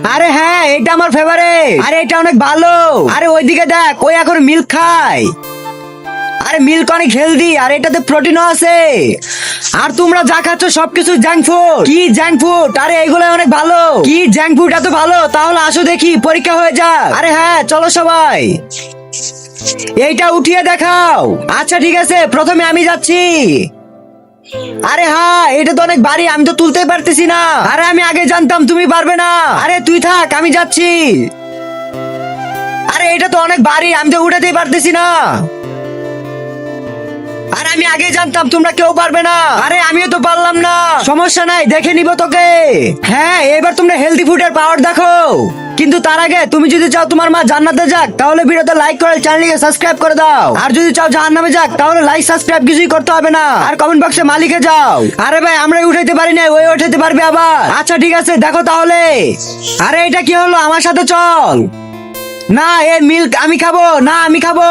আরে হ্যাঁ, এটা আমার ফেভারিট। আরে এটা অনেক ভালো। আরে ওইদিকে দেখ, ওই এখন মিল্ক খায়। আরে মিল্ক অনেক হেলদি, আর এটাতে প্রোটিনও আছে। আর তোমরা যা খাচ্ছ সবকিছু জাঙ্ক ফুড। কি জাঙ্ক ফুড? আরে এইগুলো অনেক ভালো। কি জাঙ্ক ফুড এত ভালো? তাহলে আসো দেখি, পরীক্ষা হয়ে যাক। আরে হ্যাঁ, চলো সবাই। এইটা উঠিয়ে দেখাও। আচ্ছা ঠিক আছে, প্রথমে আমি যাচ্ছি। আরে হ্যাঁ, এটা তো অনেক ভারী, আমি তো তুলতেই পারতেছি না। আরে আমি আগে জানতাম তুমি পারবে না। আরে তুই থাক, আমি যাচ্ছি। আরে এটা তো অনেক ভারী, আমি তো উঠাতেই পারতেছি না। আরে আমি আগে জানতাম তোমরা কেউ পারবে না। আরে আমিও তো পারলাম না। সমস্যা নাই, দেখে নিব তোকে। হ্যাঁ, এবার তোমরা হেলদি ফুডের পাওয়ার দেখো। কিন্তু তার আগে তুমি যদি চাও তোমার মা জান্নাতে যাক, তাহলে ভিডিওতে লাইক করে চ্যানেলকে সাবস্ক্রাইব করে দাও। আর যদি চাও জাহান্নামে যাক, তাহলে লাইক সাবস্ক্রাইব কিছুই করতে হবে না। আর কমেন্ট বক্সে মালিকে যাও। আরে ভাই, আমরাই উঠাইতে পারি না, ওই উঠাইতে পারবে আবার। আচ্ছা ঠিক আছে, দেখো তাহলে। আরে এটা কি হলো? আমার সাথে চল। না, এর মিল্ক আমি খাবো না, আমি খাবো।